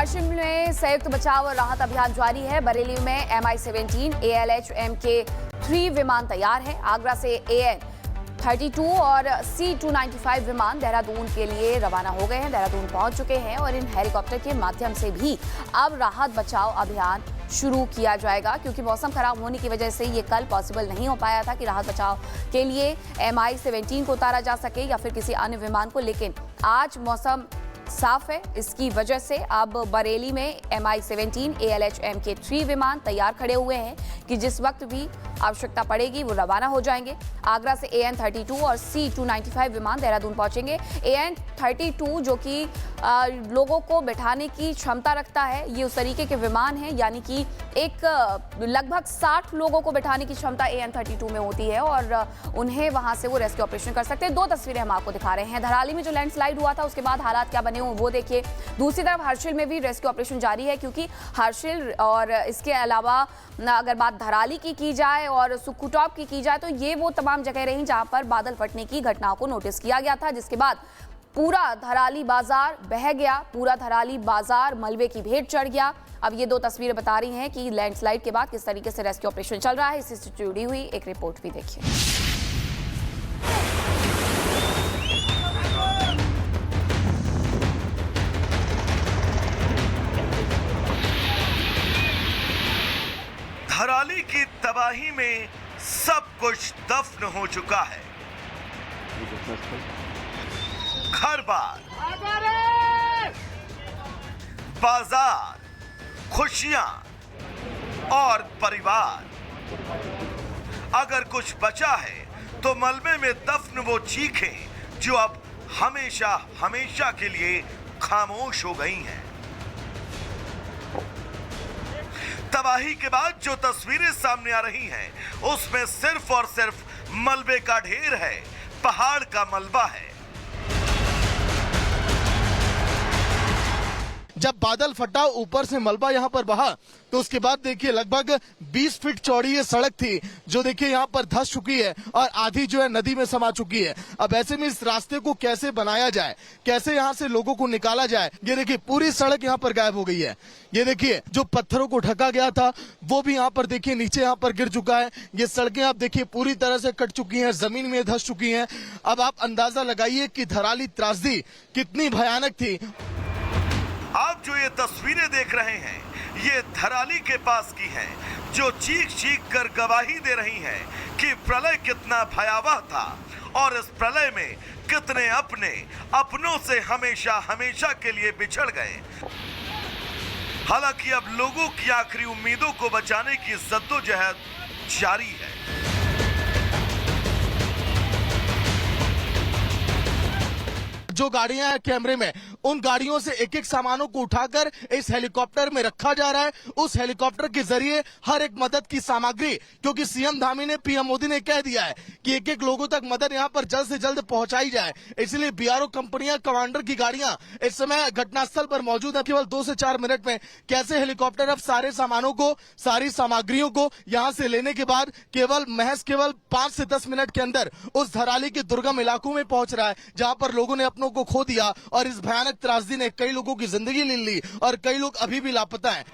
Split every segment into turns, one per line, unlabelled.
हर्षिल में संयुक्त बचाव और राहत अभियान जारी है। बरेली में MI-17 ALH Mk-3 विमान तैयार है। आगरा से AN-32 और C-295 विमान देहरादून के लिए रवाना हो गए हैं, देहरादून पहुंच चुके हैं और इन हेलीकॉप्टर के माध्यम से भी अब राहत बचाव अभियान शुरू किया जाएगा, क्योंकि मौसम खराब होने की वजह से ये कल पॉसिबल नहीं हो पाया था कि राहत बचाव के लिए MI-17 को उतारा जा सके या फिर किसी अन्य विमान को, लेकिन आज मौसम साफ है। इसकी वजह से अब बरेली में MI-17 ALH Mk-3 विमान तैयार खड़े हुए हैं कि जिस वक्त भी आवश्यकता पड़ेगी वो रवाना हो जाएंगे। आगरा से AN-32 और C-295 विमान देहरादून पहुंचेंगे। AN-32 जो कि लोगों को बैठाने की क्षमता रखता है, ये उस तरीके के विमान हैं, यानी कि एक लगभग 60 लोगों को बैठाने की क्षमता AN-32 में होती है और उन्हें वहां से वो रेस्क्यू ऑपरेशन कर सकते हैं। दो तस्वीरें हम आपको दिखा रहे हैं। धराली में जो लैंडस्लाइड हुआ था उसके बाद हालात क्या बने हो वो देखिए। दूसरी तरफ हर्षिल में भी रेस्क्यू ऑपरेशन जारी है, क्योंकि हर्षिल और इसके अलावा अगर बात धराली की जाए और सुक्कूटॉप की जाए तो ये वो तमाम जगह रही जहां पर बादल फटने की घटनाओं को नोटिस किया गया था, जिसके बाद पूरा धराली बाजार बह गया, पूरा धराली बाजार मलबे की भेंट चढ़ गया। अब ये दो तस्वीरें बता रही हैं कि लैंडस्लाइड के बाद किस तरीके से रेस्क्यू ऑपरेशन चल रहा है। इससे जुड़ी हुई एक रिपोर्ट भी देखिए।
धराली की तबाही में सब कुछ दफन हो चुका है। घर बार, बाजार, खुशियां और परिवार। अगर कुछ बचा है तो मलबे में दफन वो चीखें जो अब हमेशा हमेशा के लिए खामोश हो गई हैं। तबाही के बाद जो तस्वीरें सामने आ रही हैं, उसमें सिर्फ और सिर्फ मलबे का ढेर है, पहाड़ का मलबा है।
जब बादल फटा, ऊपर से मलबा यहाँ पर बहा, तो उसके बाद देखिए लगभग 20 फीट चौड़ी ये सड़क थी जो देखिए यहाँ पर धंस चुकी है और आधी जो है नदी में समा चुकी है। अब ऐसे में इस रास्ते को कैसे बनाया जाए, कैसे यहाँ से लोगों को निकाला जाए, ये देखिए पूरी सड़क यहाँ पर गायब हो गई है। ये देखिए जो पत्थरों को ढका गया था वो भी यहाँ पर देखिए नीचे यहाँ पर गिर चुका है। ये सड़कें आप देखिए पूरी तरह से कट चुकी हैं, जमीन में धंस चुकी हैं। अब आप अंदाजा लगाइए कि धराली त्रासदी कितनी भयानक थी।
आप जो ये तस्वीरें देख रहे हैं, ये धराली के पास की हैं, जो चीख चीख कर गवाही दे रही हैं कि प्रलय कितना भयावह था और इस प्रलय में कितने अपनों से हमेशा हमेशा के लिए बिछड़ गए। हालांकि अब लोगों की आखिरी उम्मीदों को बचाने की जद्दोजहद जारी है।
जो गाड़ियां हैं कैमरे में, उन गाड़ियों से एक एक सामानों को उठाकर इस हेलीकॉप्टर में रखा जा रहा है। उस हेलीकॉप्टर के जरिए हर एक मदद की सामग्री, क्योंकि सीएम धामी ने, पीएम मोदी ने कह दिया है कि एक एक लोगों तक मदद यहां पर जल्द से जल्द पहुंचाई जाए, इसलिए बीआरओ कंपनियां, कमांडर की गाड़ियां इस समय घटनास्थल पर मौजूद है। केवल 2 से 4 मिनट में कैसे हेलीकॉप्टर अब सारे सामानों को, सारी सामग्रियों को यहां से लेने के बाद महज 5 से 10 मिनट के अंदर उस धराली के दुर्गम इलाकों में पहुंच रहा है, जहां पर लोगों ने अपनों को खो दिया और इस भयानक त्रासदी ने कई लोगों की जिंदगी ले ली और कई लोग अभी भी लापता हैं।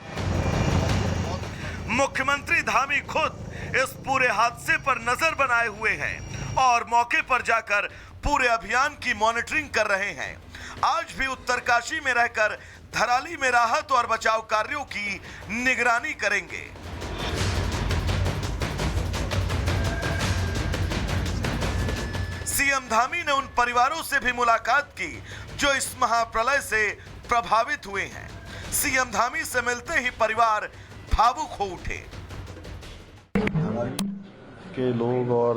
मुख्यमंत्री धामी खुद इस पूरे हादसे पर नजर बनाए हुए हैं और मौके पर जाकर पूरे अभियान की मॉनिटरिंग कर रहे हैं। आज भी उत्तरकाशी में रहकर धराली में राहत और बचाव कार्यों की निगरानी करेंगे। सीएम धामी ने उन परिवारों से भी मुलाकात की जो इस महाप्रलय से प्रभावित हुए हैं। सीएम धामी से मिलते ही परिवार भावुक हो उठे।
के लोग और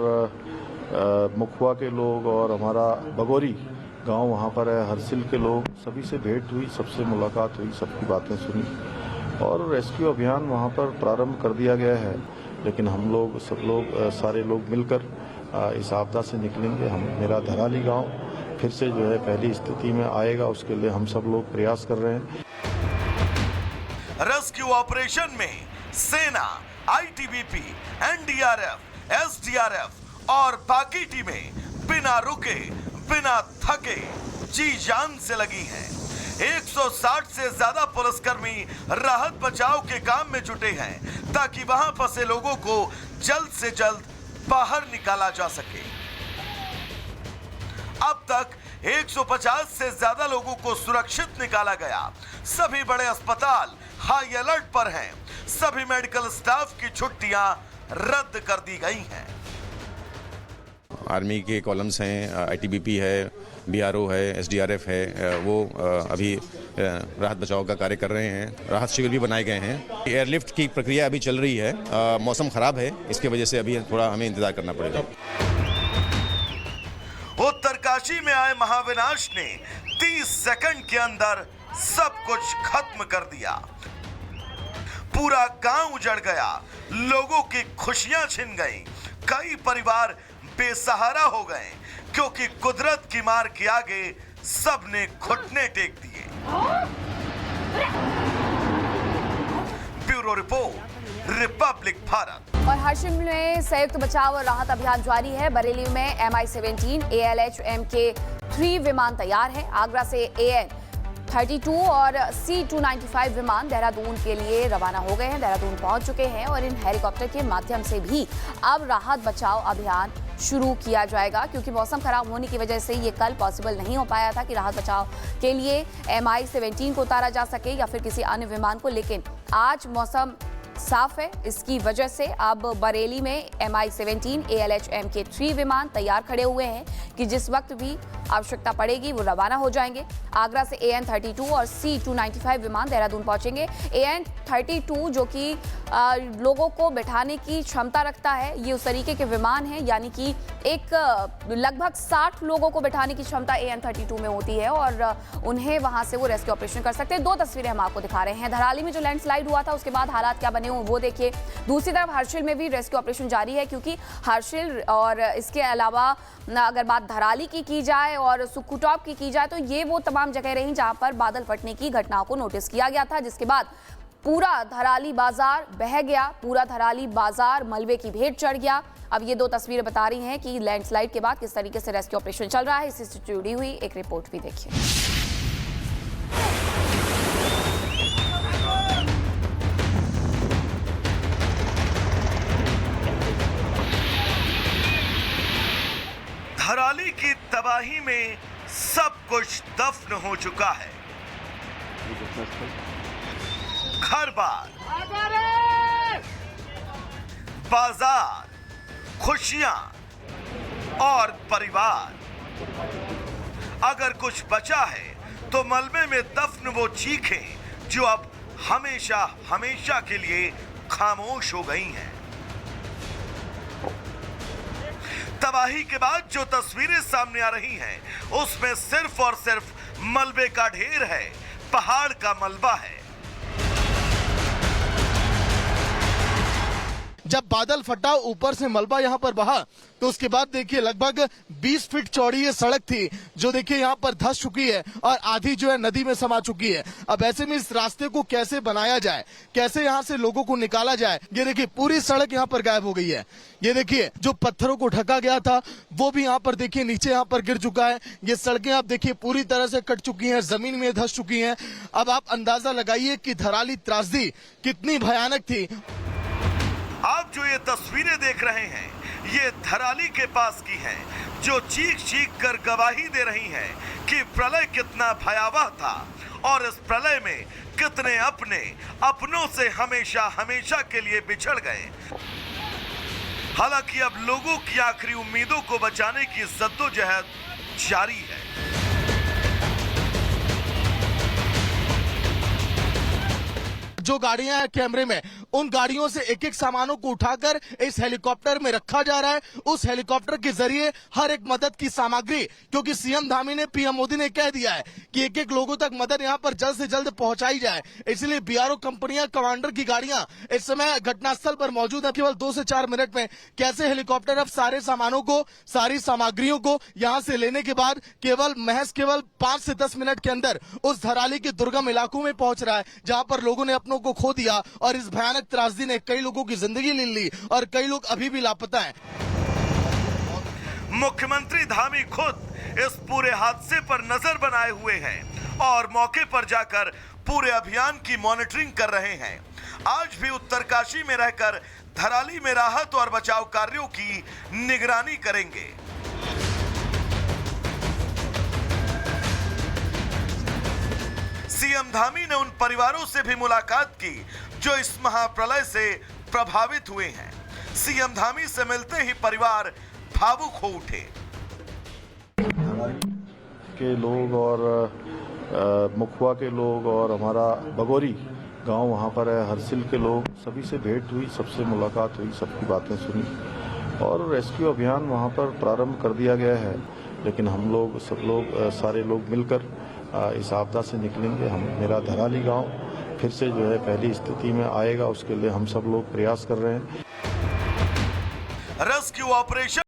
मुखवा के लोग और हमारा बगोरी गांव वहां पर है, हर्षिल के लोग, सभी से भेंट हुई, सबसे मुलाकात हुई, सबकी बातें सुनी और रेस्क्यू अभियान वहां पर प्रारंभ कर दिया गया है। लेकिन हम लोग, सब लोग, सारे लोग मिलकर इस आपदा से निकलेंगे। मेरा धराली गांव फिर से जो है पहली स्थिति में आएगा, उसके लिए हम सब लोग प्रयास कर रहे हैं।
रेस्क्यू ऑपरेशन में सेना, आईटीबीपी, एनडीआरएफ, एसडीआरएफ और बाकी टीमें बिना रुके, बिना थके, जी जान से लगी हैं। 160 से ज्यादा पुलिसकर्मी राहत बचाव के काम में जुटे हैं ताकि वहां फंसे लोगों को जल्द से जल्द बाहर निकाला जा सके। अब तक 150 से ज्यादा लोगों को सुरक्षित निकाला गया। सभी बड़े अस्पताल हाई अलर्ट पर हैं। सभी मेडिकल स्टाफ की छुट्टियां रद्द कर दी गई हैं।
आर्मी के कॉलम्स हैं, आईटीबीपी है, बीआरओ है, एसडीआरएफ है, वो अभी राहत बचाव का कार्य कर रहे हैं। राहत शिविर भी बनाए गए हैं। एयरलिफ्ट की प्रक्रिया अभी चल रही है। मौसम खराब है, इसकी वजह से अभी थोड़ा हमें इंतजार करना पड़ेगा।
उत्तरकाशी में आए महाविनाश ने 30 सेकंड के अंदर सब कुछ खत्म कर दिया। पूरा गांव उजड़ गया, लोगों की खुशियां छिन गईं। कई परिवार बेसहारा हो गए क्योंकि कुदरत की मार के आगे सबने घुटने टेक दिए। Bureau report, Republic Bharat.
और हर्षिल में संयुक्त बचाव और राहत अभियान जारी है। बरेली में MI-17 ALH MK3 विमान तैयार है। आगरा से AN-32 और C-295 विमान देहरादून के लिए रवाना हो गए हैं, देहरादून पहुंच चुके हैं और इन हेलीकॉप्टर के माध्यम से भी अब राहत बचाव अभियान शुरू किया जाएगा, क्योंकि मौसम खराब होने की वजह से ये कल पॉसिबल नहीं हो पाया था कि राहत बचाव के लिए MI-17 को उतारा जा सके या फिर किसी अन्य विमान को, लेकिन आज मौसम साफ है। इसकी वजह से अब बरेली में MI-17 ALH MK3 विमान तैयार खड़े हुए हैं कि जिस वक्त भी आवश्यकता पड़ेगी वो रवाना हो जाएंगे। आगरा से AN-32 और C-295 विमान देहरादून पहुंचेंगे। AN-32 जो कि लोगों को बैठाने की क्षमता रखता है, ये उस तरीके के विमान हैं, यानी कि एक लगभग 60 लोगों को बैठाने की क्षमता AN-32 में होती है और उन्हें वहां से वो रेस्क्यू ऑपरेशन कर सकते हैं। 2 तस्वीरें हम आपको दिखा रहे हैं। धराली में जो लैंडस्लाइड हुआ था उसके बाद हालात क्या बने हो वो देखिए। दूसरी तरफ हर्षिल में भी रेस्क्यू ऑपरेशन जारी है, क्योंकि हर्षिल और इसके अलावा अगर बात धराली की जाए और सुक्कूटॉप की जाए तो ये वो तमाम जगह रही जहां पर बादल फटने की घटनाओं को नोटिस किया गया था, जिसके बाद पूरा धराली बाजार बह गया। पूरा धराली बाजार मलबे की भेंट चढ़ गया। अब ये 2 तस्वीरें बता रही हैं कि लैंडस्लाइड के बाद किस तरीके से रेस्क्यू ऑपरेशन चल रहा है। इससे जुड़ी हुई एक रिपोर्ट भी देखिए।
धराली की तबाही में सब कुछ दफन हो चुका है। घर-बार, बाजार, खुशियां और परिवार। अगर कुछ बचा है तो मलबे में दफन वो चीखें जो अब हमेशा हमेशा के लिए खामोश हो गई हैं। तबाही के बाद जो तस्वीरें सामने आ रही हैं उसमें सिर्फ और सिर्फ मलबे का ढेर है, पहाड़ का मलबा है।
जब बादल फटा, ऊपर से मलबा यहाँ पर बहा, तो उसके बाद देखिए लगभग 20 फीट चौड़ी ये सड़क थी जो देखिए यहाँ पर धंस चुकी है और आधी जो है नदी में समा चुकी है। अब ऐसे में इस रास्ते को कैसे बनाया जाए, कैसे यहाँ से लोगों को निकाला जाए, ये देखिए पूरी सड़क यहाँ पर गायब हो गई है। ये देखिए जो पत्थरों को ढका गया था वो भी यहाँ पर देखिए नीचे यहाँ पर गिर चुका है। ये सड़कें आप देखिए पूरी तरह से कट चुकी हैं, जमीन में धंस चुकी हैं। अब आप अंदाजा लगाइए कि धराली त्रासदी कितनी भयानक थी।
आप जो ये तस्वीरें देख रहे हैं ये धराली के पास की हैं, जो चीख चीख कर गवाही दे रही हैं कि प्रलय कितना भयावह था और इस प्रलय में कितने अपनों से हमेशा हमेशा के लिए बिछड़ गए। हालांकि अब लोगों की आखिरी उम्मीदों को बचाने की जद्दोजहद जारी है।
जो गाड़ियां हैं कैमरे में, उन गाड़ियों से एक एक सामानों को उठाकर इस हेलीकॉप्टर में रखा जा रहा है। उस हेलीकॉप्टर के जरिए हर एक मदद की सामग्री, क्योंकि सीएम धामी ने, पीएम मोदी ने कह दिया है कि एक एक लोगों तक मदद यहां पर जल्द से जल्द पहुंचाई जाए, इसलिए बीआरओ कंपनियां, कमांडर की गाड़ियां इस समय घटनास्थल पर मौजूद है। केवल 2 से 4 मिनट में कैसे हेलीकॉप्टर अब सारे सामानों को, सारी सामग्रियों को यहां से लेने के बाद महज 5 से 10 मिनट के अंदर उस धराली के दुर्गम इलाकों में पहुंच रहा है, जहां पर लोगों ने अपनों को खो दिया और इस भयानक त्रासदी ने कई लोगों की जिंदगी ले ली और कई लोग अभी भी लापता हैं।
मुख्यमंत्री धामी खुद इस पूरे हादसे पर नजर बनाए हुए हैं और मौके पर जाकर पूरे अभियान की मॉनिटरिंग कर रहे हैं। आज भी उत्तरकाशी में रहकर धराली में राहत और बचाव कार्यों की निगरानी करेंगे। सीएम धामी ने उन परिवारों से भी मुलाकात की जो इस महाप्रलय से प्रभावित हुए हैं। सीएम धामी से मिलते ही परिवार भावुक हो उठे।
के लोग और मुखवा के लोग और हमारा बगोरी गांव वहाँ पर है, हरसिल के लोग, सभी से भेंट हुई, सबसे मुलाकात हुई, सबकी बातें सुनी और रेस्क्यू अभियान वहाँ पर प्रारंभ कर दिया गया है। लेकिन हम लोग सब लोग सारे लोग मिलकर इस आपदा से निकलेंगे। मेरा धराली गांव फिर से जो है पहली स्थिति में आएगा, उसके लिए हम सब लोग प्रयास कर रहे हैं।
Rescue operation